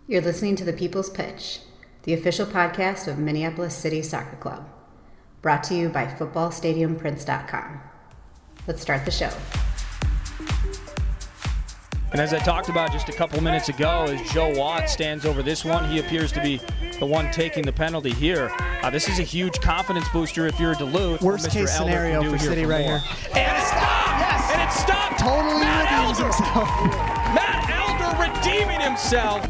You're listening to The People's Pitch, the official podcast of Minneapolis City Soccer Club, brought to you by footballstadiumprints.com. Let's start the show. And as I talked about just a couple minutes ago, as Joe Watt stands over this one, he appears to be the one taking the penalty here. This is a huge confidence booster if you're Duluth. Worst case scenario for City right here. And it stopped! Yes! And it stopped! Totally redeems himself. Matt Elder redeeming himself.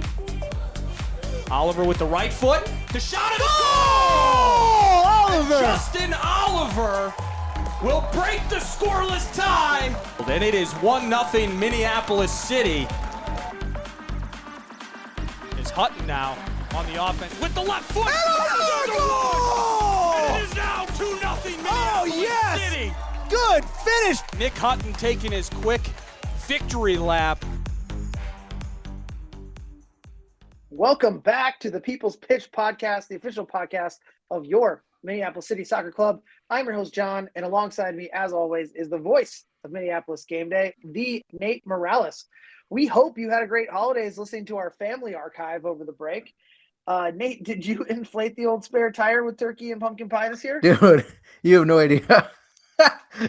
Oliver with the right foot. The shot is goal! Oliver! Justin Oliver will break the scoreless tie. And it is 1-0 Minneapolis City. Is Hutton now on the offense with the left foot. And it is now 2-0 Minneapolis City. Good finish. Nick Hutton taking his quick victory lap. Welcome back to the People's Pitch podcast, the official podcast of your Minneapolis City Soccer Club. I'm your host, John, and alongside me, as always, is the voice of Minneapolis Game Day, the Nate Morales. We hope you had a great holidays listening to our family archive over the break. Nate, did you inflate the old spare tire with turkey and pumpkin pie this year? Dude, you have no idea.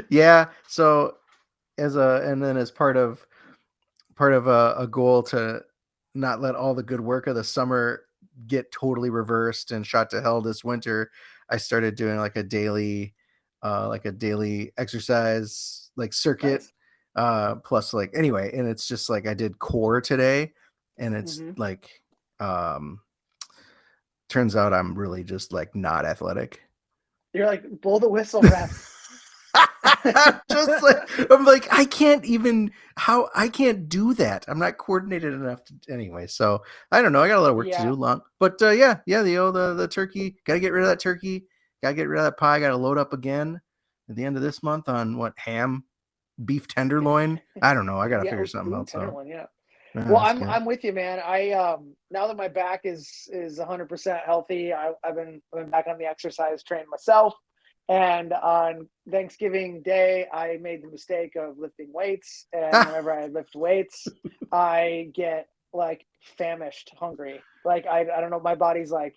Yeah, so as part of a goal to not let all the good work of the summer get totally reversed and shot to hell this winter, I started doing like a daily exercise like circuit. Nice. Plus like anyway, and it's just like I did core today, and it's turns out I'm really just like not athletic. You're like blow the whistle, ref. Just like I'm like I can't do that. I'm not coordinated enough to anyway. So I don't know. I got a lot of work to do. But the turkey. Got to get rid of that turkey. Got to get rid of that pie. Got to load up again at the end of this month on ham, beef tenderloin. I don't know. I got to figure something else out. Well, I'm with you, man. I now that my back is 100% healthy, I've been back on the exercise train myself. And on Thanksgiving Day, I made the mistake of lifting weights. And whenever I lift weights, I get like famished, hungry. Like, I don't know. My body's like,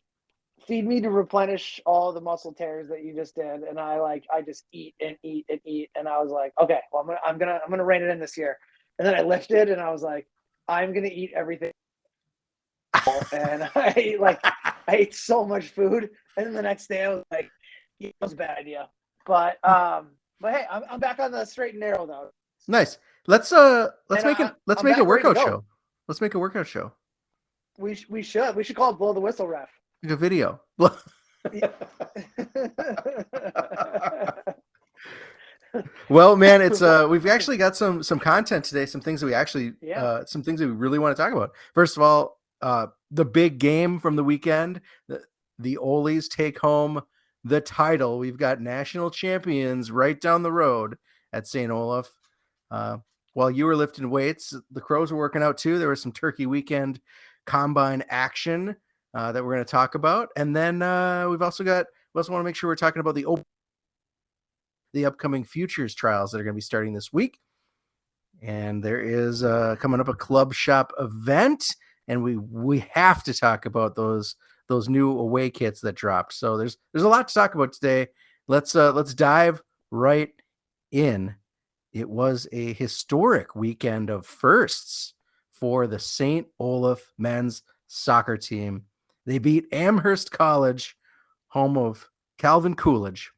feed me to replenish all the muscle tears that you just did. And I just eat and eat and eat. And I was like, okay, well, I'm going to rein it in this year. And then I lifted and I was like, I'm going to eat everything. And I ate so much food. And then the next day I was like, it was a bad idea, but hey, I'm back on the straight and narrow though. Nice. Let's make a workout show. Let's make a workout show. We should call it blow the whistle, ref. Like a video. Well, man, it's we've actually got some content today. Some things that we actually some things that we really want to talk about. First of all, the big game from the weekend. The Olies take home the title. We've got national champions right down the road at St. Olaf. While you were lifting weights, the Crows were working out too. There was some Turkey weekend combine action that we're going to talk about. And then we also want to make sure we're talking about the upcoming futures trials that are going to be starting this week. And there is coming up a club shop event, and we have to talk about those new away kits that dropped. So there's a lot to talk about today. Let's dive right in. It was a historic weekend of firsts for the St. Olaf men's soccer team. They beat Amherst College, home of Calvin Coolidge.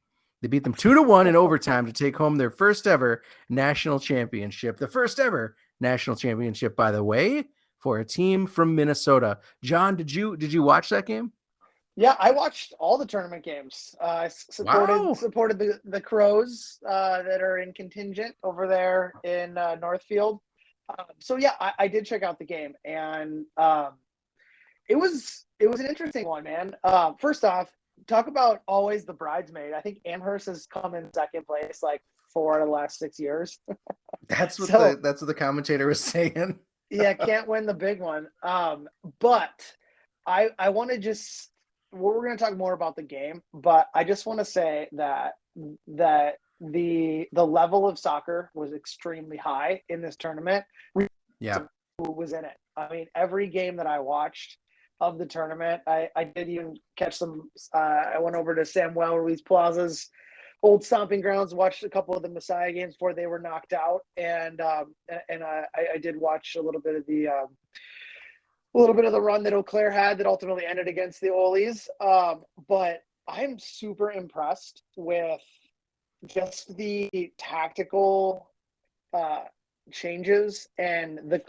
They beat them 2-1 in overtime to take home their first ever national championship. The first ever national championship, by the way, for a team from Minnesota. John, did you watch that game? Yeah, I watched all the tournament games. Supported the Crows that are in contingent over there in Northfield. So yeah, I did check out the game, and it was an interesting one, man. First off, talk about always the bridesmaid. I think Amherst has come in second place like 4 out of the last 6 years. That's what the commentator was saying. Yeah, can't win the big one. But I want to just, we're going to talk more about the game, but I just want to say that the level of soccer was extremely high in this tournament. Yeah. Who was in it? I mean, every game that I watched, of the tournament. I did even catch some. I went over to Samuel Ruiz Plaza's old stomping grounds, watched a couple of the Messiah games before they were knocked out, and I did watch a little bit of the run that Eau Claire had that ultimately ended against the Olies. But I'm super impressed with just the tactical changes and the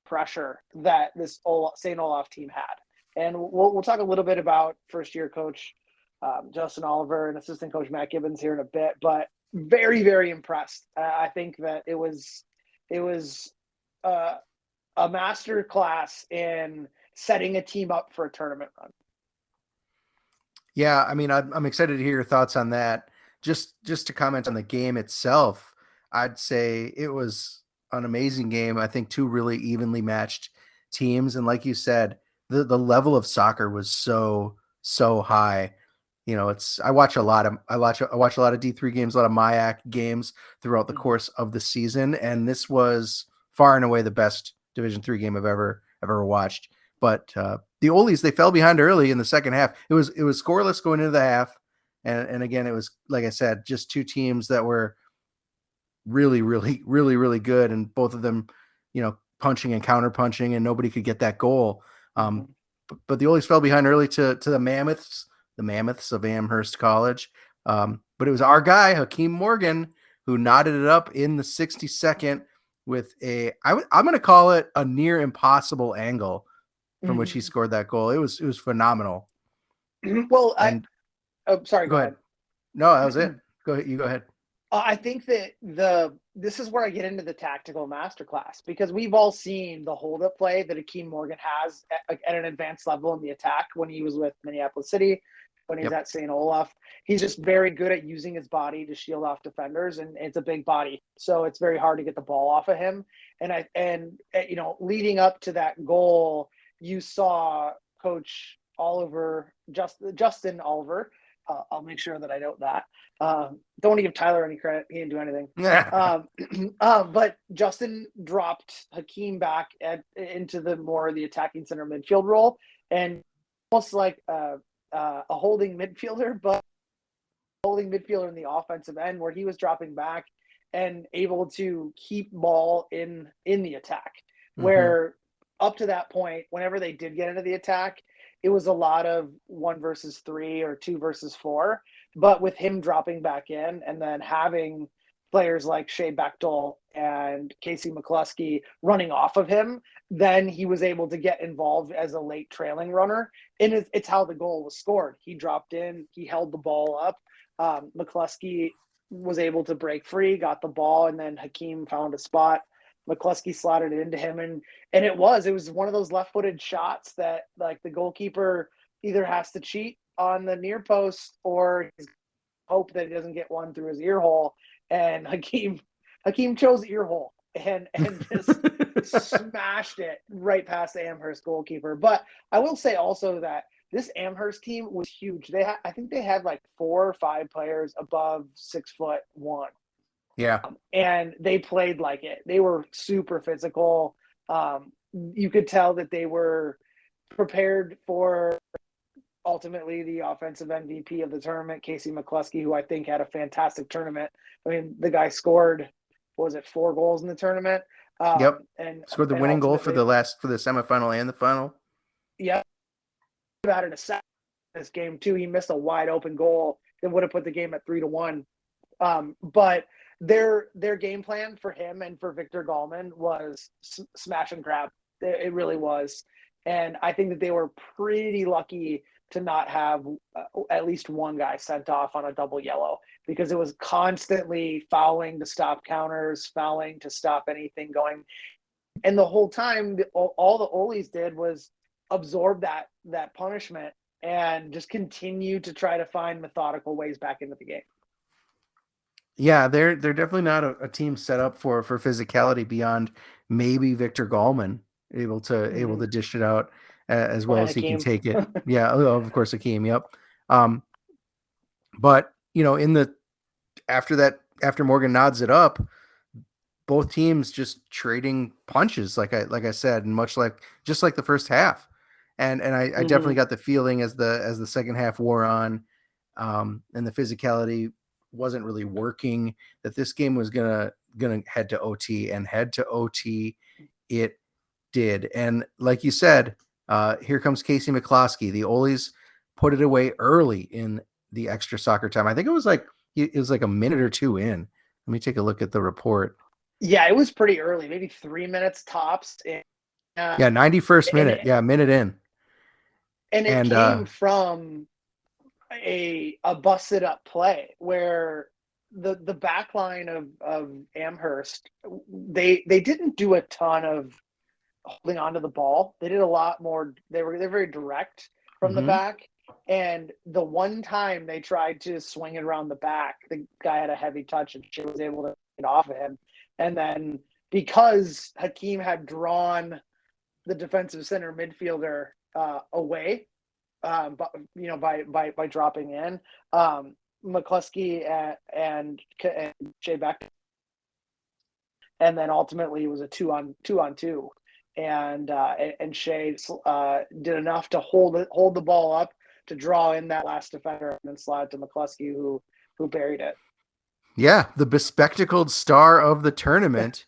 pressure that this St. Olaf team had. And we'll talk a little bit about first-year coach Justin Oliver and assistant coach Matt Gibbons here in a bit, but very, very impressed. I think that it was a master class in setting a team up for a tournament run. Yeah, I mean, I'm excited to hear your thoughts on that. Just to comment on the game itself, I'd say it was an amazing game. I think two really evenly matched teams, and like you said, the level of soccer was so high. You know, I watch a lot of D3 games, a lot of MIAC games throughout the course of the season, and this was far and away the best Division III game I've ever watched. But the Olies, they fell behind early in the second half. It was scoreless going into the half, and again, it was, like I said, just two teams that were really, really, really, really good, and both of them, you know, punching and counter punching, and nobody could get that goal. But the Olies fell behind early to the Mammoths of Amherst College. But it was our guy, Hakeem Morgan, who knotted it up in the 62nd with I'm going to call it a near impossible angle from which he scored that goal. It was phenomenal. Well, sorry, go ahead. No, that was it. Go ahead. You go ahead. I think that this is where I get into the tactical masterclass, because we've all seen the hold-up play that Hakeem Morgan has at an advanced level in the attack when he was with Minneapolis City, when he's at St. Olaf. He's just very good at using his body to shield off defenders, and it's a big body, so it's very hard to get the ball off of him. And you know, leading up to that goal, you saw Coach Oliver, Justin Oliver. I'll make sure that I note that. Don't want to give Tyler any credit. He didn't do anything. But Justin dropped Hakeem back into the attacking center midfield role, and almost like a holding midfielder, but holding midfielder in the offensive end, where he was dropping back and able to keep ball in the attack. Where up to that point, whenever they did get into the attack, it was a lot of 1 versus 3 or 2 versus 4. But with him dropping back in and then having players like Shea Bechtel and Casey McCluskey running off of him, then he was able to get involved as a late trailing runner. And it's how the goal was scored. He dropped in, he held the ball up. McCluskey was able to break free, got the ball, and then Hakeem found a spot. McCluskey slotted it into him, and it was one of those left-footed shots that, like, the goalkeeper either has to cheat on the near post or hope that he doesn't get one through his ear hole. And Hakeem chose ear hole and just smashed it right past the Amherst goalkeeper. But I will say also that this Amherst team was huge. I think they had like 4 or 5 players above 6'1". Yeah. And they played like it. They were super physical. You could tell that they were prepared for ultimately the offensive MVP of the tournament, Casey McCluskey, who I think had a fantastic tournament. I mean, the guy scored, 4 goals in the tournament? And scored the winning goal for the semifinal and the final. Yeah. About it a second this game too. He missed a wide open goal that would have put the game at 3-1. But their game plan for him and for Victor Gallman was smash and grab. It really was. And I think that they were pretty lucky to not have at least one guy sent off on a double yellow, because it was constantly fouling to stop counters, fouling to stop anything going. And the whole time, all the Olies did was absorb that punishment and just continue to try to find methodical ways back into the game. Yeah, they're definitely not a team set up for physicality beyond maybe Victor Gallman able to dish it out as well as he can take it. Yeah, of course, Hakeem. Yep. But you know, after Morgan nods it up, both teams just trading punches, like I said, and just like the first half. And I definitely got the feeling as the second half wore on, and the physicality wasn't really working, that this game was gonna head to OT, and head to OT it did. And like you said, here comes Casey McCloskey. The Ole's put it away early in the extra soccer time. I think it was like a minute or two in. Let me take a look at the report. Yeah, it was pretty early, maybe 3 minutes tops. Yeah, 91st minute. Yeah, a minute in. And it came from a busted up play where the back line of Amherst, they didn't do a ton of holding onto the ball. They did a lot more. They're very direct from the back. And the one time they tried to swing it around the back, the guy had a heavy touch and she was able to get off of him. And then because Hakeem had drawn the defensive center midfielder away, by dropping in, McCluskey and Shea back, and then ultimately it was a 2-on-2, and Shea did enough to hold the ball up to draw in that last defender and then slide to McCluskey, who buried it. Yeah, the bespectacled star of the tournament,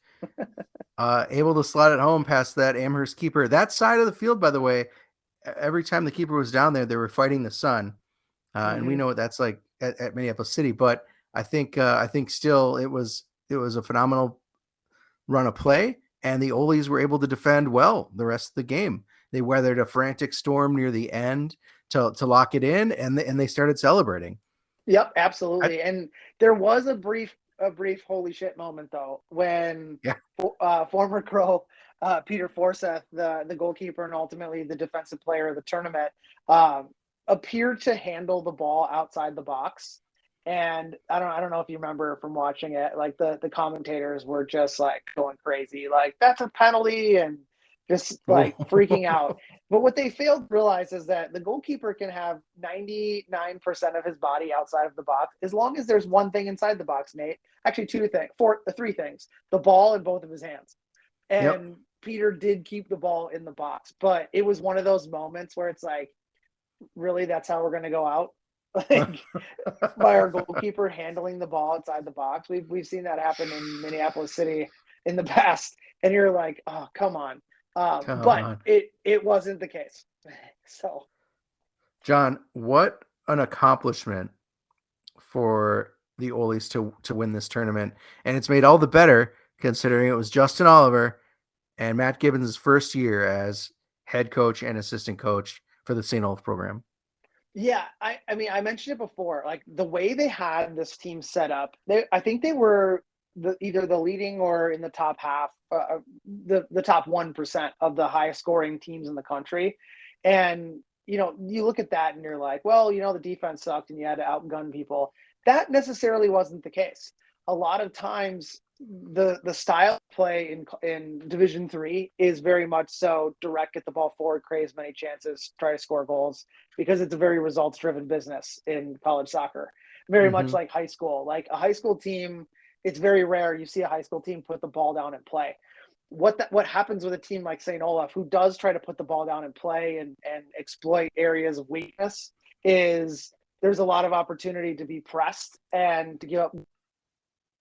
able to slide it home past that Amherst keeper. That side of the field, by the way, every time the keeper was down there, they were fighting the sun, and we know what that's like at Minneapolis City. But I think still it was a phenomenal run of play, and the Ole's were able to defend well the rest of the game. They weathered a frantic storm near the end to lock it in, and they started celebrating. Yep, absolutely. And there was a brief holy shit moment though when former Crow Peter Forseth, the goalkeeper and ultimately the defensive player of the tournament, appeared to handle the ball outside the box. And I don't know if you remember from watching it, like the commentators were just like going crazy, like that's a penalty and just like freaking out. But what they failed to realize is that the goalkeeper can have 99% of his body outside of the box as long as there's one thing inside the box, Nate. Actually, three things: the ball in both of his hands. And Peter did keep the ball in the box, but it was one of those moments where it's like, really, that's how we're going to go out? Like, by our goalkeeper handling the ball inside the box. We've seen that happen in Minneapolis City in the past, and you're like, oh, come on. But it wasn't the case. So, John, what an accomplishment for the Ole's to win this tournament. And it's made all the better considering it was Justin Oliver and Matt Gibbons' first year as head coach and assistant coach for the St. Olaf program. Yeah, I mean, I mentioned it before, like the way they had this team set up, I think they were either the leading or in the top half, the top 1% of the highest scoring teams in the country. And, you look at that and you're like, well, the defense sucked and you had to outgun people. That necessarily wasn't the case. A lot of times the style of play in Division III is very much so direct, get the ball forward, create as many chances, try to score goals, because it's a very results driven business in college soccer. Very much like high school. Like a high school team, it's very rare you see a high school team put the ball down and play. What happens with a team like St. Olaf, who does try to put the ball down and play and exploit areas of weakness, is there's a lot of opportunity to be pressed and to give up.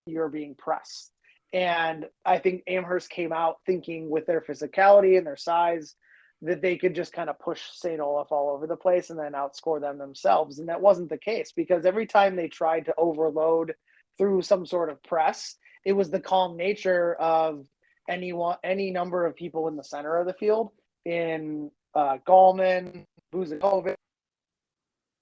You're being pressed. And I think Amherst came out thinking with their physicality and their size that they could just kind of push St. Olaf all over the place and then outscore them themselves. And that wasn't the case, because every time they tried to overload through some sort of press, it was the calm nature of any number of people in the center of the field, in Gallman, Buzakovic,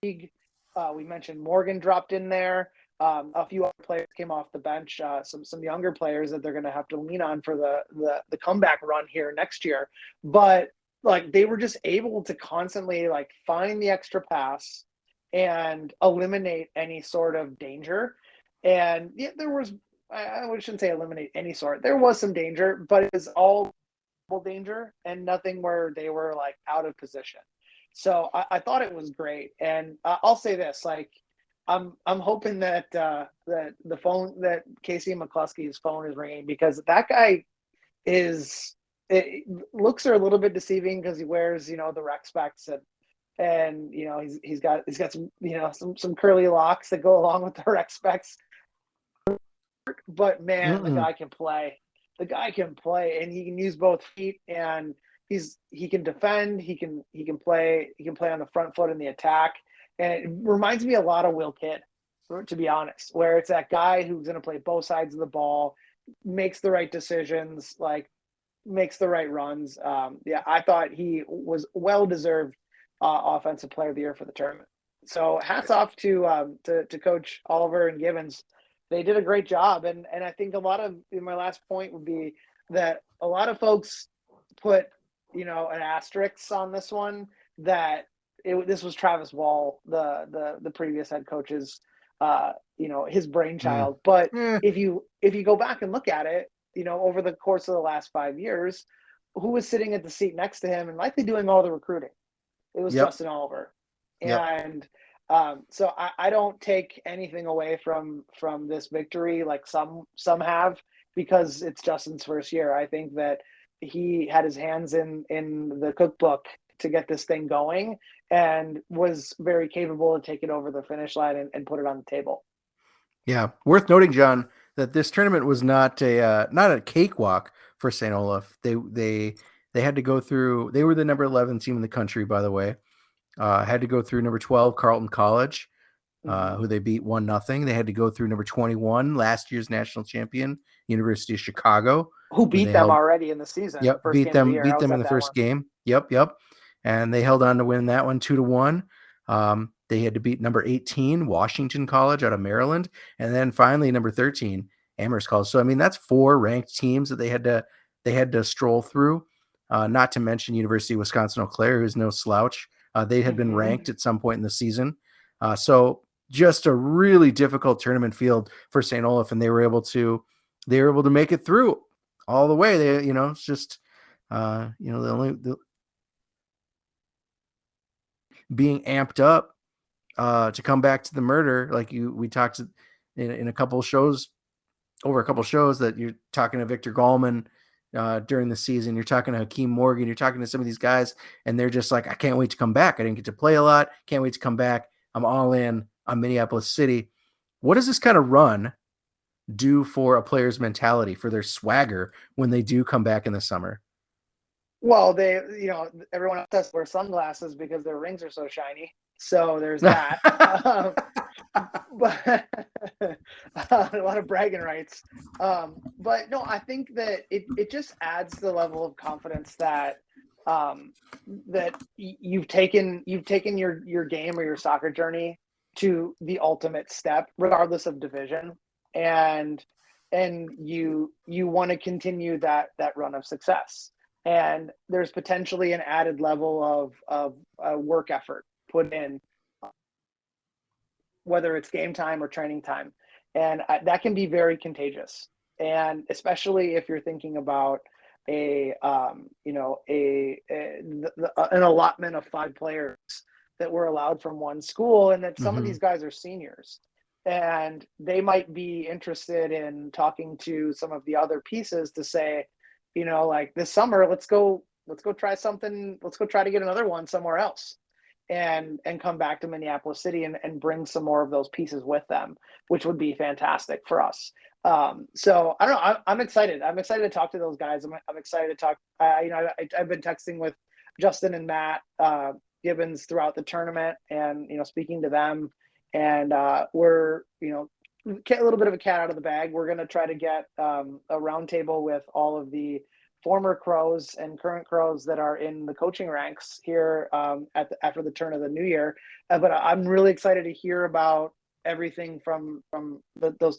we mentioned Morgan dropped in there. A few other players came off the bench, some younger players that they're going to have to lean on for the comeback run here next year. But like, they were just able to constantly like find the extra pass and eliminate any sort of danger. And yeah, there was, I shouldn't say eliminate any sort. There was some danger, but it was all danger and nothing where they were like out of position. So I thought it was great. And I'll say this, like, I'm hoping that the phone, that Casey McCluskey's phone is ringing, because that guy is looks are a little bit deceiving because he wears, the rec specs and he's got some, some curly locks that go along with the rec specs. But man, the guy can play. The guy can play, and he can use both feet, and he can defend. He can play. He can play on the front foot in the attack, and it reminds me a lot of Will Kidd, to be honest, where it's that guy who's going to play both sides of the ball, makes the right decisions, like makes the right runs. I thought he was well deserved offensive player of the year for the tournament. So hats off to Coach Oliver and Gibbons. They did a great job. And I think my last point would be that a lot of folks put, an asterisk on this one, that this was Travis Wall, the previous head coach's, his brainchild. But if you go back and look at it, over the course of the last 5 years, who was sitting at the seat next to him and likely doing all the recruiting? It was Justin Oliver. And so I don't take anything away from this victory like some have, because it's Justin's first year. I think that he had his hands in the cookbook to get this thing going and was very capable to take it over the finish line and put it on the table. Yeah. Worth noting, John, that this tournament was not a cakewalk for St. Olaf. They had to go through, they were the number 11 team in the country, by the way. Had to go through number 12, Carleton College, who they beat 1-0. They had to go through number 21, last year's national champion, University of Chicago, who beat them already in the season. Yep, beat them in the first game. Yep. And they held on to win that one 2-1. They had to beat number 18, Washington College out of Maryland, and then finally number 13, Amherst College. So I mean, that's 4 ranked teams that they had to stroll through. Not to mention University of Wisconsin-Eau Claire, who's no slouch. They had been ranked at some point in the season. So just a really difficult tournament field for St. Olaf, and they were able to make it through all the way. It's just, being amped up to come back to the murder. Like we talked in a couple of shows, that you're talking to Victor Gallman during the season, you're talking to Hakeem Morgan, you're talking to some of these guys, and they're just like, I can't wait to come back. I didn't get to play a lot. Can't wait to come back. I'm all in on Minneapolis City. What does this kind of run do for a player's mentality, for their swagger when they do come back in the summer? Well, everyone else has to wear sunglasses because their rings are so shiny. So there's that. But a lot of bragging rights. But no, I think that it just adds the level of confidence that that you've taken your game or your soccer journey to the ultimate step, regardless of division, and you want to continue that run of success. And there's potentially an added level of work effort put in, whether it's game time or training time. And that can be very contagious. And especially if you're thinking about an allotment of 5 players that were allowed from one school, and that some of these guys are seniors, and they might be interested in talking to some of the other pieces to say, like this summer, let's go try something. Let's go try to get another one somewhere else, and come back to Minneapolis City and bring some more of those pieces with them, which would be fantastic for us. So I don't know. I'm excited. I'm excited to talk to those guys. I'm excited to talk. I've been texting with Justin and Matt Gibbons throughout the tournament, and speaking to them, and we're get a little bit of a cat out of the bag. We're going to try to get a roundtable with all of the former Crows and current Crows that are in the coaching ranks here after the turn of the new year. But I'm really excited to hear about everything from those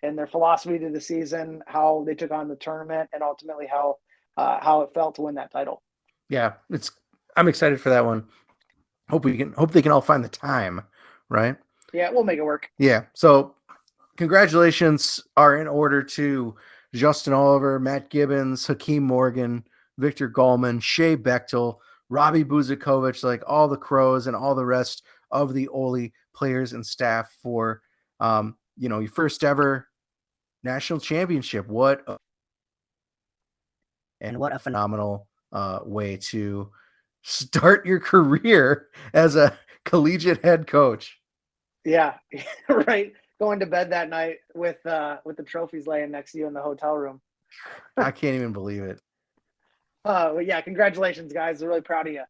and their philosophy to the season, how they took on the tournament, and ultimately how it felt to win that title. Yeah, I'm excited for that one. Hope they can all find the time, right? Yeah, we'll make it work. Yeah. So congratulations are in order to Justin Oliver, Matt Gibbons, Hakeem Morgan, Victor Gallman, Shea Bechtel, Robbie Buzakovich, like all the Crows and all the rest of the Ole players and staff for, your first ever national championship. What And what a phenomenal way to start your career as a collegiate head coach. Yeah, right. Going to bed that night with the trophies laying next to you in the hotel room. I can't even believe it. Well, yeah, congratulations, guys. I'm really proud of you.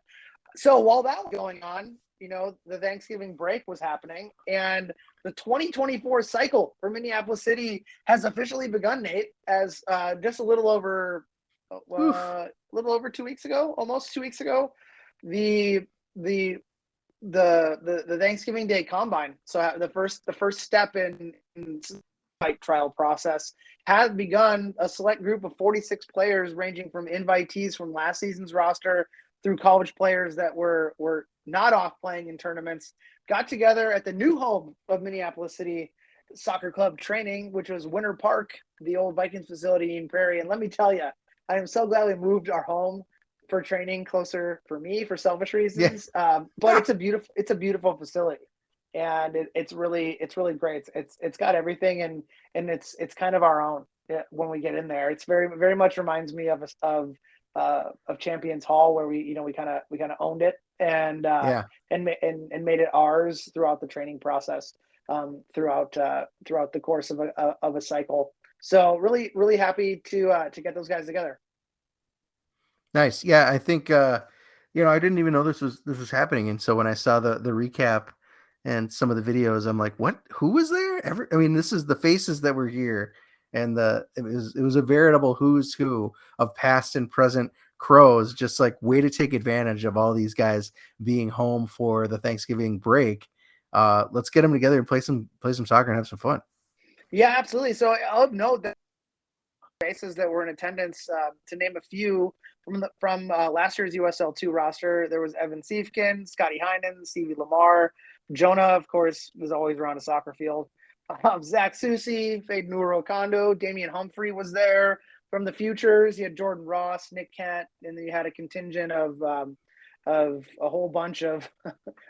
So while that was going on, the Thanksgiving break was happening, and the 2024 cycle for Minneapolis City has officially begun, Nate, as just a little over 2 weeks ago, almost 2 weeks ago, the Thanksgiving Day Combine. So the first step in fight trial process has begun. A select group of 46 players, ranging from invitees from last season's roster through college players that were not off playing in tournaments, got together at the new home of Minneapolis City Soccer Club training, which was Winter Park, the old Vikings facility in Prairie. And let me tell you, I am so glad we moved our home for training closer for me for selfish reasons. Yeah. But it's a beautiful facility, and it's really great. It's got everything, and it's kind of our own when we get in there. It's very, very much reminds me of Champions Hall, where we kind of owned it and made it ours throughout the training process, throughout the course of a cycle. So really, really happy to get those guys together. Nice. Yeah, I think I didn't even know this was happening, and so when I saw the recap and some of the videos, I'm like, what? Who was there? This is the faces that were here, and it was a veritable who's who of past and present Crows, just like way to take advantage of all these guys being home for the Thanksgiving break. Let's get them together and play some soccer and have some fun. Yeah, absolutely. So I'll note that faces that were in attendance, to name a few from last year's USL2 roster, there was Evan Siefkin, Scotty Heinen, Stevie Lamar, Jonah, of course, was always around a soccer field. Zach Susi, Fade Nuro Kondo, Damian Humphrey was there from the Futures. You had Jordan Ross, Nick Kent, and then you had a contingent of a whole bunch of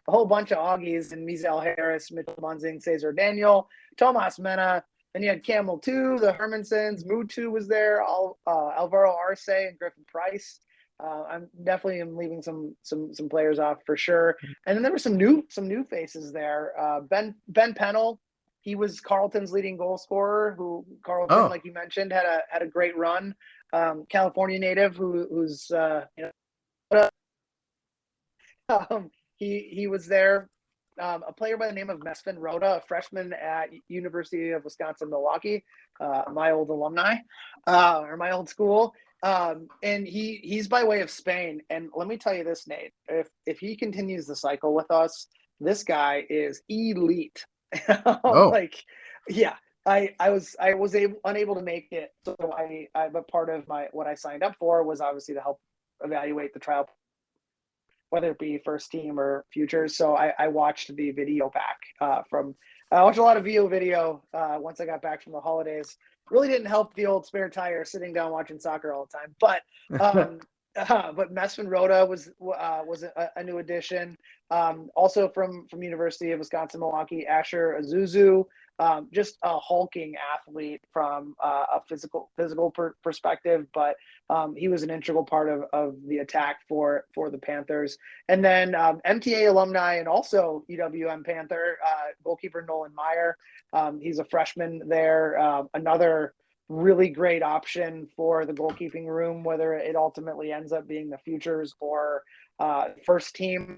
Augies and Mizel Harris, Mitchell Munzing, Cesar Daniel, Tomas Mena. Then you had Camel 2, the Hermansons, Mood 2 was there, Alvaro Arce and Griffin Price. I'm definitely leaving some players off for sure. And then there were some new faces there. Ben Pennell, he was Carleton's leading goal scorer, who Carleton, like you mentioned, had a great run. California native who's he was there. A player by the name of Mesfin Rhoda, a freshman at University of Wisconsin-Milwaukee, my old alumni, or my old school. And he's by way of Spain. And let me tell you this, Nate, if he continues the cycle with us, this guy is elite. Like, yeah, I was unable to make it. So but part of what I signed up for was obviously to help evaluate the trial, whether it be first team or futures. So I watched the video back I watched a lot of video once I got back from the holidays. Really didn't help the old spare tire sitting down watching soccer all the time. But Mesfin Rhoda was a new addition. Also from University of Wisconsin-Milwaukee, Asher Azuzu, just a hulking athlete from a physical perspective, but he was an integral part of the attack for the Panthers. And then MTA alumni and also UWM Panther goalkeeper Nolan Meyer. He's a freshman there. Another really great option for the goalkeeping room, whether it ultimately ends up being the Futures or first team.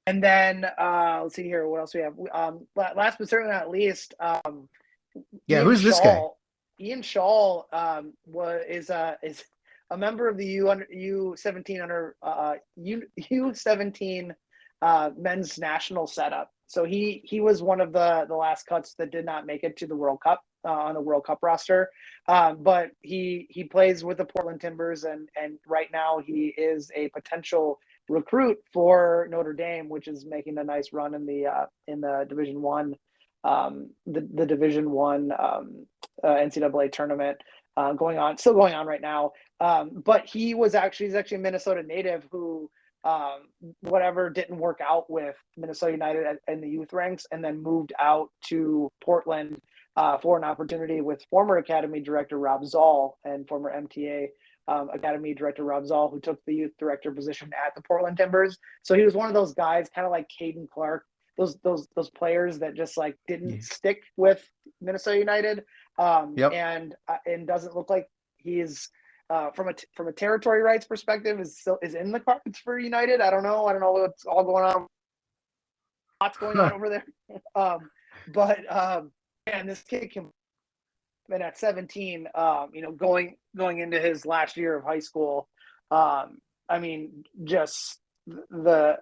And then let's see here, what else we have. Last but certainly not least, who's this guy? Ian Shaw is a member of the U17 men's national setup. So he was one of the last cuts that did not make it to the World Cup on the World Cup roster. But he plays with the Portland Timbers, and right now he is a potential recruit for Notre Dame, which is making a nice run in the Division One, the Division One NCAA tournament still going on right now. But he's actually a Minnesota native who whatever didn't work out with Minnesota United in the youth ranks, and then moved out to Portland for an opportunity with former Academy director Rob Zoll and former MTA Academy Director Rob Zoll, who took the youth director position at the Portland Timbers. So he was one of those guys, kind of like Caden Clark, those players that just like didn't stick with Minnesota United, and doesn't look like he's from a territory rights perspective is in the cards for United. I don't know what's all going on. Lots going on over there, and this kid can. And at 17, going into his last year of high school, I mean, just the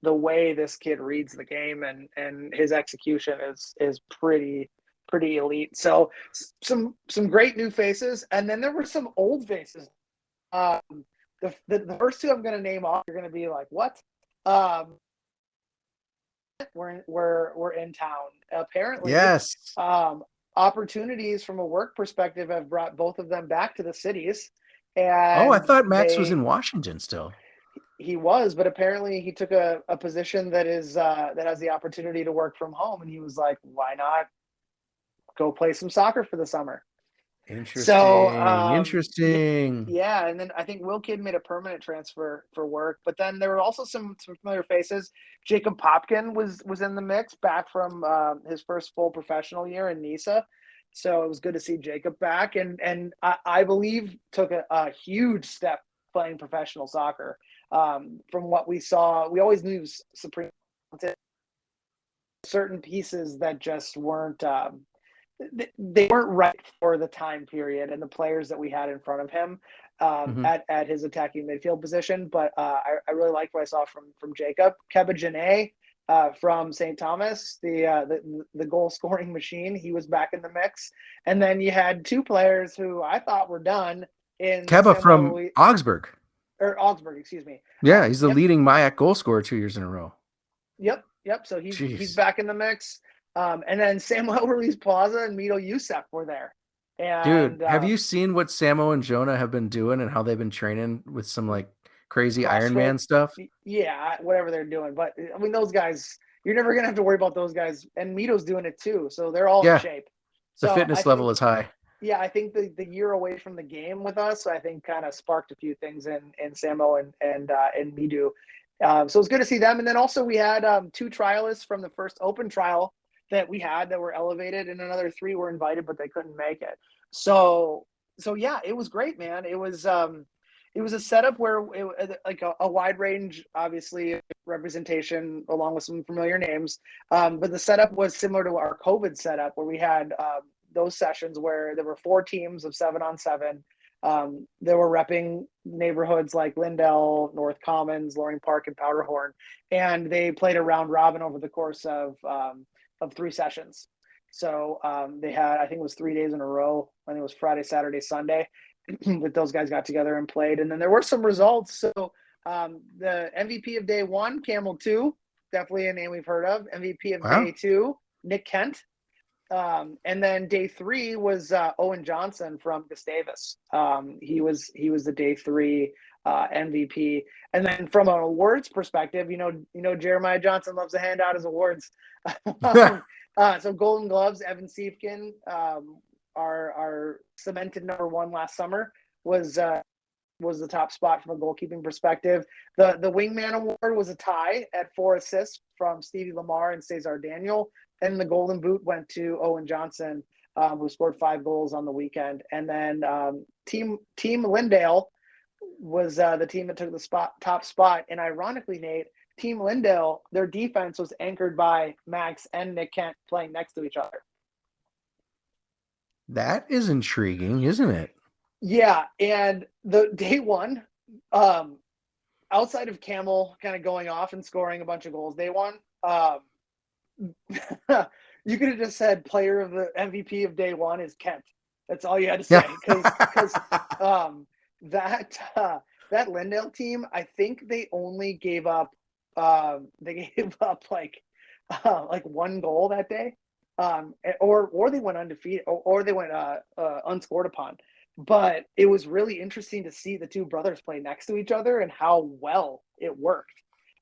way this kid reads the game and his execution is pretty elite. So some great new faces, and then there were some old faces. The first two I'm going to name off, you're going to be like, what? We're in town apparently. Yes. Opportunities from a work perspective have brought both of them back to the cities. And I thought Max was in Washington still. He was, but apparently he took a position that has the opportunity to work from home, and he was like, why not go play some soccer for the summer? Interesting. So, interesting. Yeah, and then I think Will Kidd made a permanent transfer for work, but then there were also some familiar faces. Jacob Popkin was in the mix, back from his first full professional year in Nisa. So it was good to see Jacob back, and I believe took a huge step playing professional soccer. From what we saw, we always knew Supreme certain pieces that just weren't. They weren't right for the time period and the players that we had in front of him at his attacking midfield position. But I really liked what I saw from Jacob. Keba Janae from St. Thomas, the goal scoring machine. He was back in the mix. And then you had two players who I thought were done in Keba from Augsburg. Or Augsburg, excuse me. Yeah, he's the leading MIAC goal scorer 2 years in a row. Yep. So he's back in the mix. And then Samuel Ruiz Plaza and Mito Youssef were there. And, dude, have you seen what Samo and Jonah have been doing and how they've been training with some like crazy Ironman stuff? Yeah, whatever they're doing. But I mean, those guys, you're never gonna have to worry about those guys. And Mito's doing it too, so they're all in shape. The fitness level is high. Yeah, I think the year away from the game with us, I think kind of sparked a few things in Samo and Midu. So it's good to see them. And then also we had 2 trialists from the first open trial that we had that were elevated, and another 3 were invited, but they couldn't make it. So yeah, it was great, man. It was a setup where like a wide range, obviously representation along with some familiar names. But the setup was similar to our COVID setup where we had those sessions where there were 4 teams of 7-on-7. They were repping neighborhoods like Lindell, North Commons, Loring Park, and Powderhorn. And they played a round robin over the course of 3 sessions. So they had, I think it was 3 days in a row. I think it was Friday, Saturday, Sunday that those guys got together and played. And then there were some results. So the MVP of day 1, Camel 2, definitely a name we've heard of. MVP of day 2, Nick Kent. And then day 3 was Owen Johnson from Gustavus. He was the day 3 MVP. And then from an awards perspective, you know Jeremiah Johnson loves to hand out his awards. So Golden Gloves, Evan Siefkin, our cemented number 1 last summer, was the top spot from a goalkeeping perspective. The Wingman Award was a tie at 4 assists from Stevie Lamar and Cesar Daniel. And the Golden Boot went to Owen Johnson, who scored 5 goals on the weekend. And then Team Lindale was the team that took the top spot. And ironically, Nate, Team Lindale, their defense was anchored by Max and Nick Kent playing next to each other. That is intriguing, isn't it? Yeah, and the day 1, outside of Camel kind of going off and scoring a bunch of goals, day 1, you could have just said player of the MVP of day 1 is Kent. That's all you had to say. Because that Lindale team, I think they only gave up like 1 goal that day, or they went undefeated, or they went unscored upon. But it was really interesting to see the 2 brothers play next to each other and how well it worked.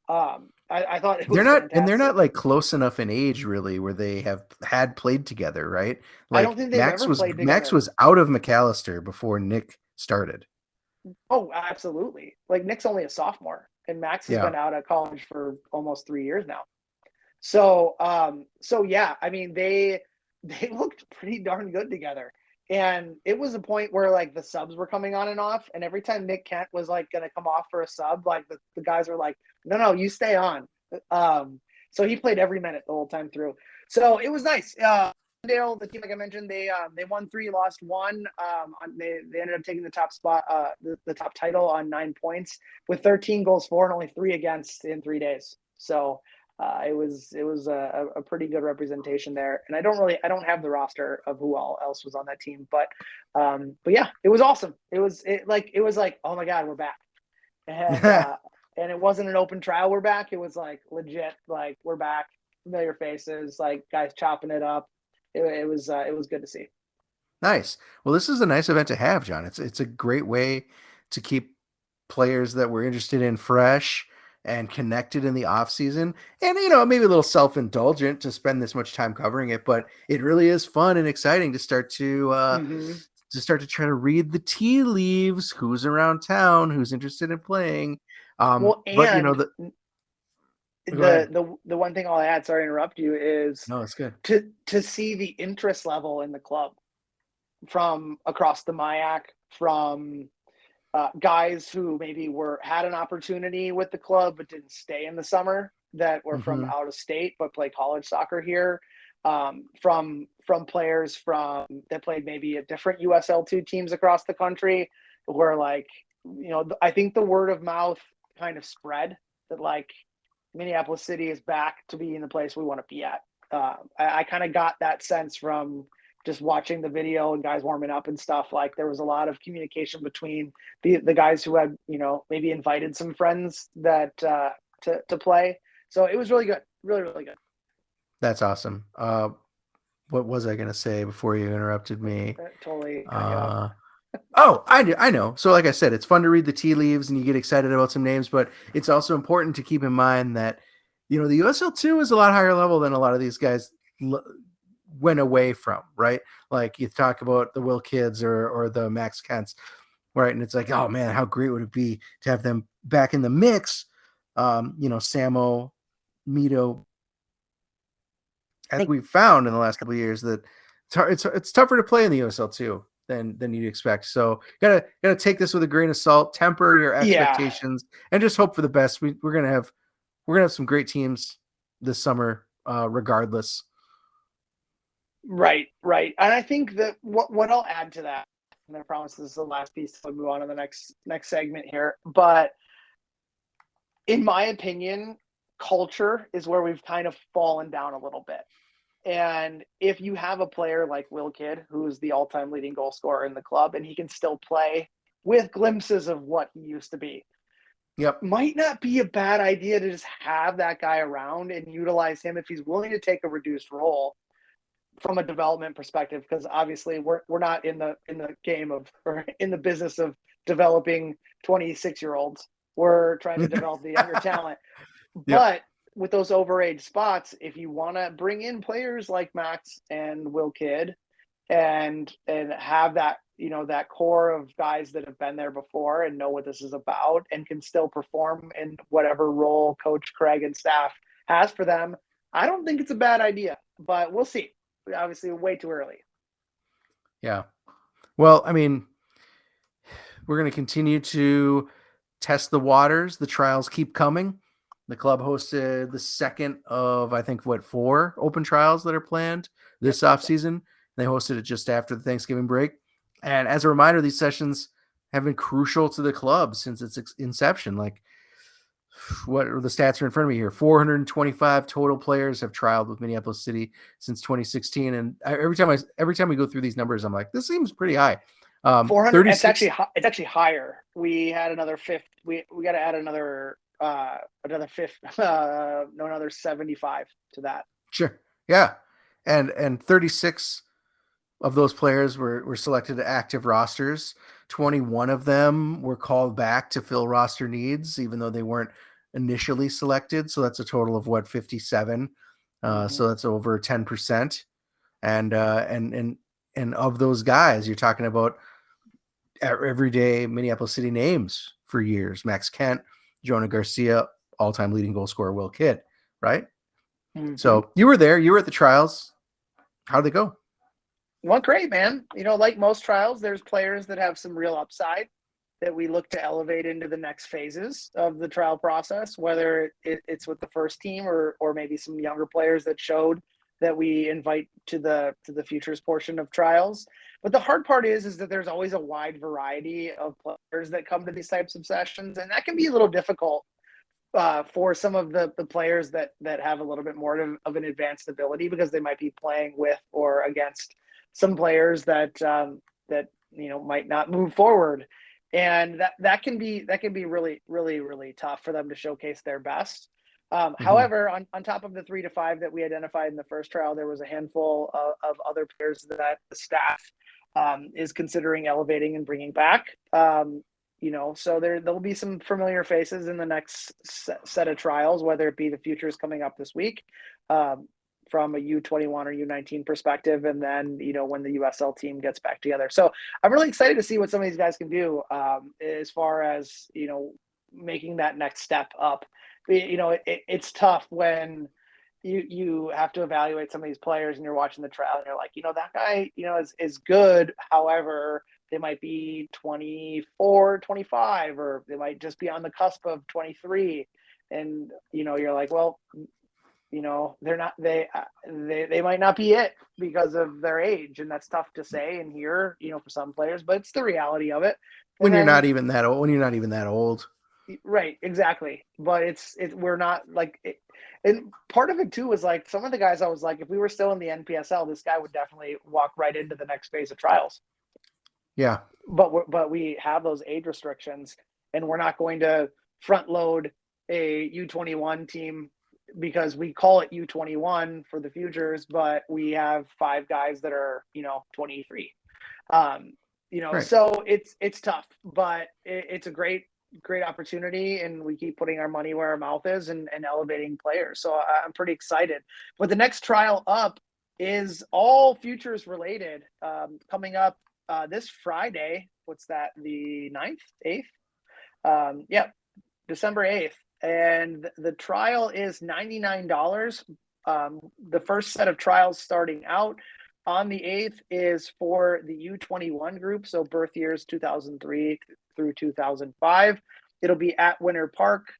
I thought it was they're not like close enough in age really where they had played together, right? Like I don't think they ever played together. Max was out of McAllister before Nick started. Oh, absolutely. Like Nick's only a sophomore, and Max has been out of college for almost 3 years now. So, yeah, I mean, they looked pretty darn good together. And it was a point where like the subs were coming on and off, and every time Nick Kent was like going to come off for a sub, like the guys were like, no, you stay on. So he played every minute the whole time through. So it was nice. Dale, the team, like I mentioned, they won 3, lost 1. They ended up taking the top spot, the top title on 9 points with 13 goals for and only 3 against in 3 days. So it was a pretty good representation there. And I don't have the roster of who all else was on that team, but yeah, it was awesome. It was like, oh my God, we're back. And it wasn't an open trial. We're back. It was like legit, like we're back, familiar faces, like guys chopping it up. It was good to see. Nice. Well, this is a nice event to have, John. It's a great way to keep players that we're interested in fresh and connected in the off season. And, maybe a little self-indulgent to spend this much time covering it, but it really is fun and exciting to start to try to read the tea leaves, who's around town, who's interested in playing. Well, and but the one thing I'll add, sorry to interrupt you, is no, it's good to see the interest level in the club from across the MIAC, from guys who maybe had an opportunity with the club but didn't stay in the summer, that were from out of state but play college soccer here, from players that played maybe at different USL2 teams across the country, where like, I think the word of mouth kind of spread that like Minneapolis City is back to being the place we want to be at. I kind of got that sense from just watching the video and guys warming up and stuff. Like there was a lot of communication between the guys who had, maybe invited some friends that to play. So it was really good. Really, really good. That's awesome. What was I going to say before you interrupted me? Totally. Oh, I know. So like I said, it's fun to read the tea leaves and you get excited about some names, but it's also important to keep in mind that, the USL2 is a lot higher level than a lot of these guys went away from, right? Like you talk about the Will Kids or the Max Kents, right? And it's like, oh man, how great would it be to have them back in the mix? Samo, Mito. I think we've found in the last couple of years that it's tougher to play in the USL2 than you'd expect. So gotta take this with a grain of salt, temper your expectations, and just hope for the best. We're gonna have some great teams this summer, regardless. Right. And I think that what I'll add to that, and I promise this is the last piece, so I'll move on to the next segment here. But in my opinion, culture is where we've kind of fallen down a little bit. And if you have a player like Will Kidd, who's the all-time leading goal scorer in the club, and he can still play with glimpses of what he used to be, might not be a bad idea to just have that guy around and utilize him if he's willing to take a reduced role from a development perspective, because obviously we're not in the game of, or in the business of developing 26-year-olds. We're trying to develop the younger talent. But with those overage spots, if you want to bring in players like Max and Will Kidd and have that, that core of guys that have been there before and know what this is about and can still perform in whatever role Coach Craig and staff has for them, I don't think it's a bad idea, but we'll see. Obviously way too early. Yeah. Well, I mean, we're going to continue to test the waters. The trials keep coming. The club hosted the second of, I think, 4 open trials that are planned this offseason. They hosted it just after the Thanksgiving break. And as a reminder, these sessions have been crucial to the club since its inception. Like, what are the stats are in front of me here? 425 total players have trialed with Minneapolis City since 2016. And every time we go through these numbers, I'm like, this seems pretty high. 400. It's actually higher. We had another fifth. We got to add another fifth. Another 75 to that. Sure. Yeah. And 36 of those players were selected to active rosters. 21 of them were called back to fill roster needs, even though they weren't initially selected. So that's a total of 57. So that's over 10%. And of those guys, you're talking about everyday Minneapolis City names for years. Max Kent, Jonah Garcia, all-time leading goal scorer Will Kidd, right? Mm-hmm. So you were there. You were at the trials. How'd they go? Went great, man. Like most trials, there's players that have some real upside that we look to elevate into the next phases of the trial process, whether it's with the first team or maybe some younger players that showed that we invite to the futures portion of trials. But the hard part is that there's always a wide variety of players that come to these types of sessions, and that can be a little difficult for some of the players that have a little bit more of an advanced ability, because they might be playing with or against some players that might not move forward. And that can be really, really, really tough for them to showcase their best. However, on top of the 3 to 5 that we identified in the first trial, there was a handful of other players that the staff is considering elevating and bringing back. So there'll be some familiar faces in the next set of trials, whether it be the futures coming up this week from a U21 or U19 perspective, and then when the USL team gets back together. So I'm really excited to see what some of these guys can do as far as making that next step up. It's tough when you have to evaluate some of these players and you're watching the trial and you're like, that guy is good. However, they might be 24, 25, or they might just be on the cusp of 23, and you're like, well, they're not, they might not be it because of their age. And that's tough to say and hear, for some players, but it's the reality of it. When you're not even that old. Right. Exactly. But we're not like it. And part of it too was like some of the guys I was like, if we were still in the NPSL, this guy would definitely walk right into the next phase of trials. Yeah. But we have those age restrictions, and we're not going to front load a U21 team because we call it U21 for the futures, but we have 5 guys that are, 23. Right. So it's tough, but it's a great opportunity, and we keep putting our money where our mouth is and elevating players. So I'm pretty excited. But the next trial up is all futures related, coming up this Friday. What's that? The 9th, 8th? December 8th. And the trial is $99. The first set of trials starting out on the 8th is for the U21 group, so birth years 2003 through 2005. It'll be at Winter Park.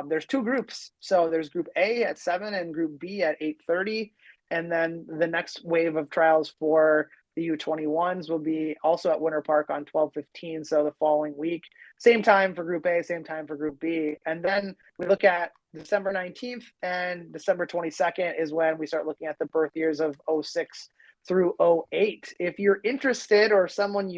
There's 2 groups. So there's Group A at 7 and Group B at 8:30. And then the next wave of trials for the U21s will be also at Winter Park on 12/15, so the following week. Same time for Group A, same time for Group B. And then we look at December 19th and December 22nd is when we start looking at the birth years of 06 through 08. If you're interested, or someone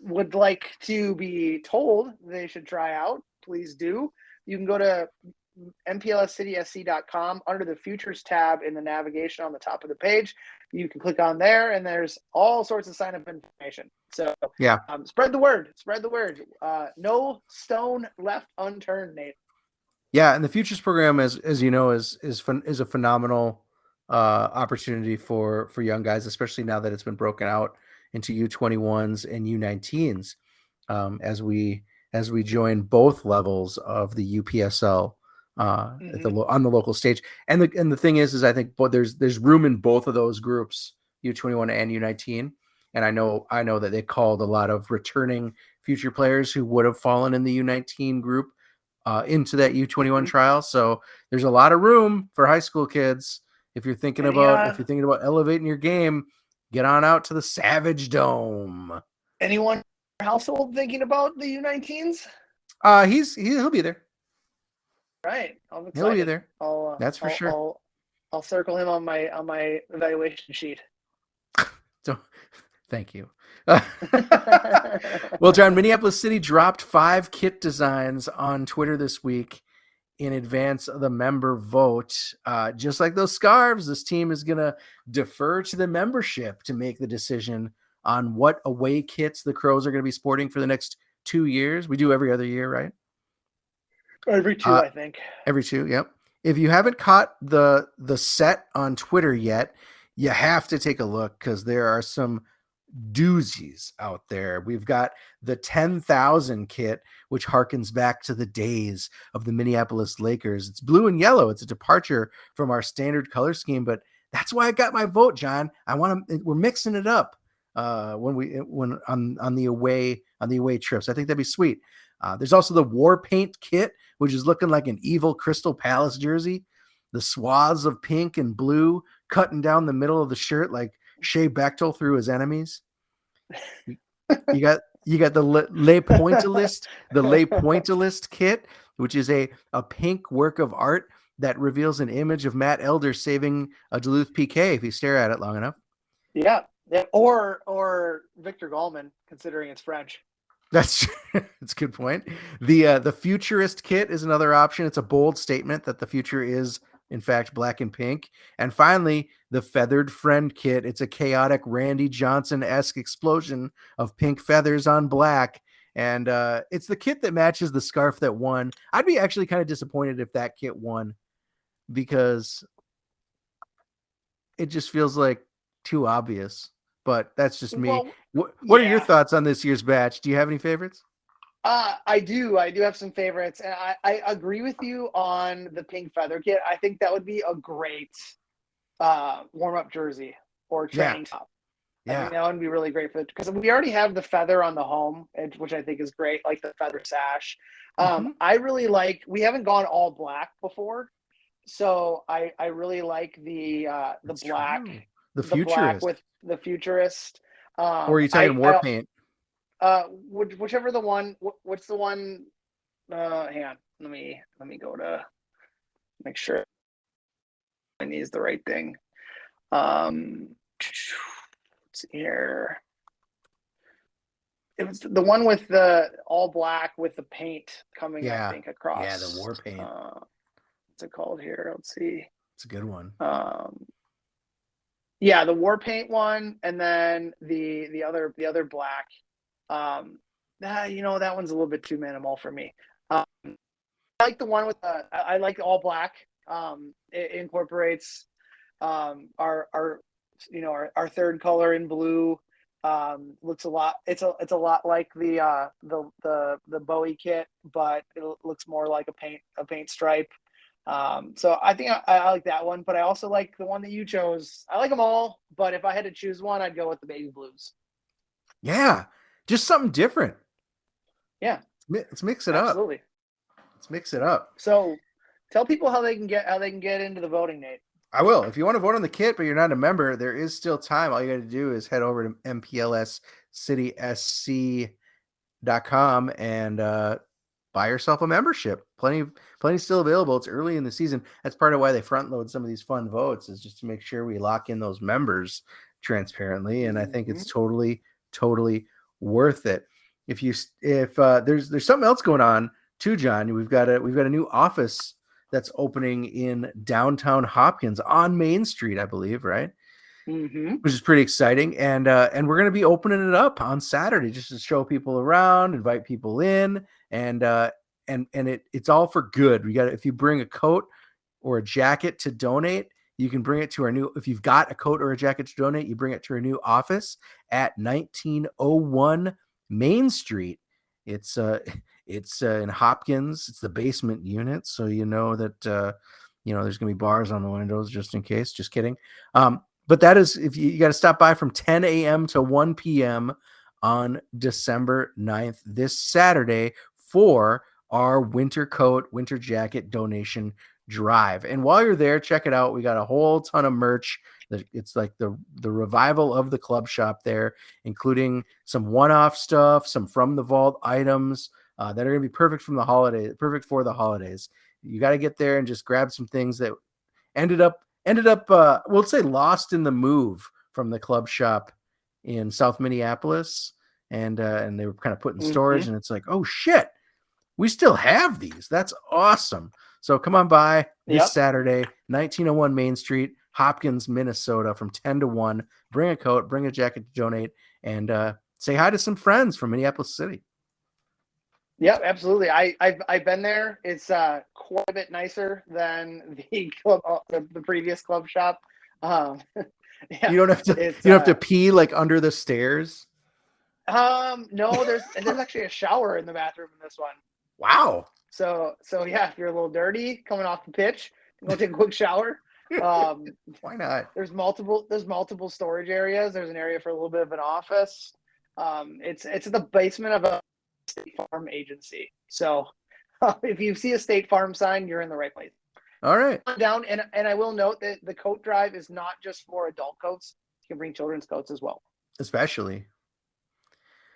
would like to be told they should try out, please do. You can go to mplscitysc.com under the futures tab in the navigation on the top of the page. You can click on there, and there's all sorts of sign up information. So yeah, spread the word. No stone left unturned, Nate. Yeah, and the futures program, as you know, is a phenomenal opportunity for young guys, especially now that it's been broken out into U21s and U19s, as we join both levels of the UPSL on the local stage. And the thing is I think there's room in both of those groups, U21 and U19. And I know that they called a lot of returning future players who would have fallen in the U19 group into that U21 trial. So there's a lot of room for high school kids. If you're thinking about elevating your game, get on out to the Savage Dome. Anyone in your household thinking about the U19s? He'll be there. Right. I'm excited. He'll be there. That's for sure. I'll circle him on my evaluation sheet. So, thank you. Well, John, Minneapolis City dropped 5 kit designs on Twitter this week in advance of the member vote. Just like those scarves, this team is going to defer to the membership to make the decision on what away kits the Crows are going to be sporting for the next 2 years. We do every other year, right? Every 2, I think. Every 2, yep. If you haven't caught the set on Twitter yet, you have to take a look, because there are some doozies out there. We've got the 10,000 kit, which harkens back to the days of the Minneapolis Lakers. It's blue and yellow. It's a departure from our standard color scheme, but that's why I got my vote, John. We're mixing it up when on the away trips. I think that'd be sweet. There's also the war paint kit, which is looking like an evil Crystal Palace jersey. The swaths of pink and blue cutting down the middle of the shirt like Shea Bechtel through his enemies. You got the Les Pointillist kit, which is a pink work of art that reveals an image of Matt Elder saving a Duluth PK if you stare at it long enough. Yeah. Or Victor Gallman, considering it's French. That's a good point. The futurist kit is another option. It's a bold statement that the future is in fact black and pink. And finally, the feathered friend kit. It's a chaotic Randy Johnson-esque explosion of pink feathers on black. And it's the kit that matches the scarf that won. I'd be actually kind of disappointed if that kit won, because it just feels like too obvious. But that's just me. What are your thoughts on this year's batch? Do you have any favorites? I do have some favorites, and I agree with you on the pink feather kit. I think that would be a great warm-up jersey or training top. I think that would be really great because we already have the feather on the home, which I think is great, like the feather sash. I really like. We haven't gone all black before, so I really like the black, the futurist, black with the futurist. Or are you talking war paint? Whichever the one. What's the one? Hang on. Let me go to make sure I need the right thing. Let's see here. It was the one with the all black with the paint coming, I think, across. Yeah, the war paint. What's it called here? Let's see. It's a good one. Yeah, the war paint one, and then the other black. That one's a little bit too minimal for me. I like the one with I like all black. It incorporates our third color in blue. Looks a lot. It's a lot like the Bowie kit, but it looks more like a paint stripe. So I think I like that one, but I also like the one that you chose. I like them all, but if I had to choose one, I'd go with the baby blues. Yeah, just something different. Yeah, let's mix it Absolutely. up. Let's mix it up. So, tell people how they can get into the voting, Nate. I will. If you want to vote on the kit, but you're not a member, there is still time. All you got to do is head over to mplscitysc.com and buy yourself a membership. Plenty still available. It's early in the season. That's part of why they front load some of these fun votes, is just to make sure we lock in those members transparently. And I think it's totally worth it. If there's something else going on too, John, we've got a new office that's opening in downtown Hopkins on Main Street, I believe, right? Mm-hmm. Which is pretty exciting. And we're going to be opening it up on Saturday just to show people around, invite people in, and it's all for good. If you bring a coat or a jacket to donate, you can bring it to our new, if you've got a coat or a jacket to donate, you bring it to our new office at 1901 Main Street. It's in Hopkins. It's the basement unit. So that, there's going to be bars on the windows just in case. Just kidding. But that is, if you got to stop by from 10 a.m. to 1 p.m. on December 9th, this Saturday, for our winter coat, winter jacket donation drive. And while you're there, check it out. We got a whole ton of merch. It's like the revival of the club shop there, including some one-off stuff, some from the vault items that are going to be perfect for the holidays. You got to get there and just grab some things that ended up we'll say lost in the move from the club shop in South Minneapolis, and they were kind of put in storage, and it's like, oh shit, we still have these. That's awesome. So come on by this Saturday, 1901 Main Street, Hopkins, Minnesota, from 10 to 1. Bring a coat, bring a jacket to donate, and say hi to some friends from Minneapolis City. Yep, absolutely. I've been there. It's quite a bit nicer than the previous club shop. Yeah, you don't have to pee like under the stairs. No, there's actually a shower in the bathroom in this one. Wow. So yeah, if you're a little dirty coming off the pitch, go take a quick shower. Why not? There's multiple storage areas. There's an area for a little bit of an office. It's the basement of a State Farm agency. So if you see a State Farm sign, you're in the right place. All right. Down and I will note that the coat drive is not just for adult coats. You can bring children's coats as well. Especially.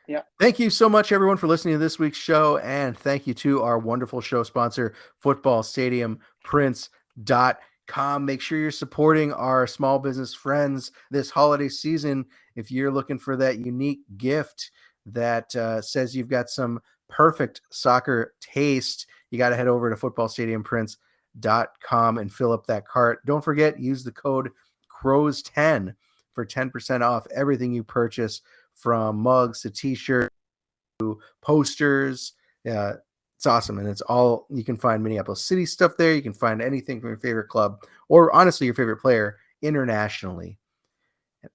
Yeah. Thank you so much, everyone, for listening to this week's show. And thank you to our wonderful show sponsor, footballstadiumprints.com. Make sure you're supporting our small business friends this holiday season. If you're looking for that unique gift that says you've got some perfect soccer taste, you got to head over to footballstadiumprints.com and fill up that cart. Don't forget, use the code CROWS10 for 10% off everything you purchase, from mugs to t-shirts to posters. It's awesome. And it's all, you can find Minneapolis City stuff there. You can find anything from your favorite club or honestly your favorite player internationally.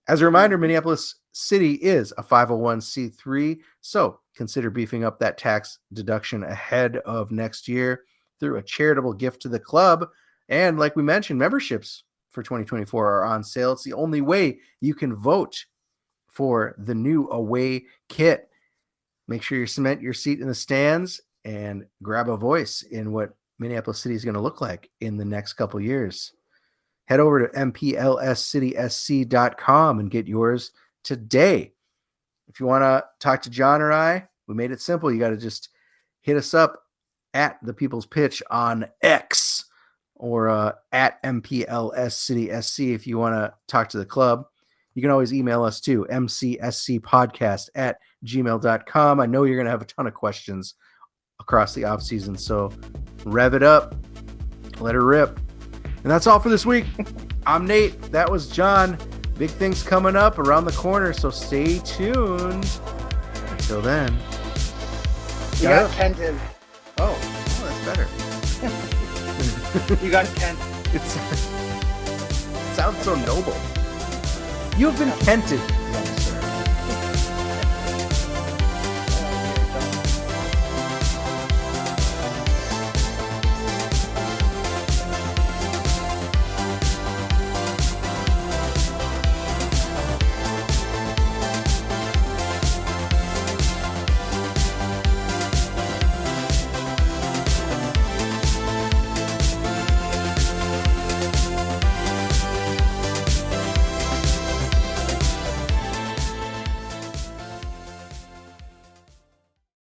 As a reminder, Minneapolis City is a 501c3, so consider beefing up that tax deduction ahead of next year through a charitable gift to the club. And like we mentioned, memberships for 2024 are on sale. It's the only way you can vote for the new away kit. Make sure you cement your seat in the stands and grab a voice in what Minneapolis City is going to look like in the next couple of years. Head over to mplscitysc.com and get yours today. If you want to talk to John or I, we made it simple. You got to just hit us up at the People's Pitch on X or at mplscitysc if you want to talk to the club. You can always email us too, mcscpodcast@gmail.com. I know you're going to have a ton of questions across the off season, so rev it up, let her rip. And that's all for this week. I'm Nate. That was John. Big things coming up around the corner, so stay tuned. Until then. You got Kenton. Oh, that's better. You got Kent. It sounds so noble. You have been kented, young sir.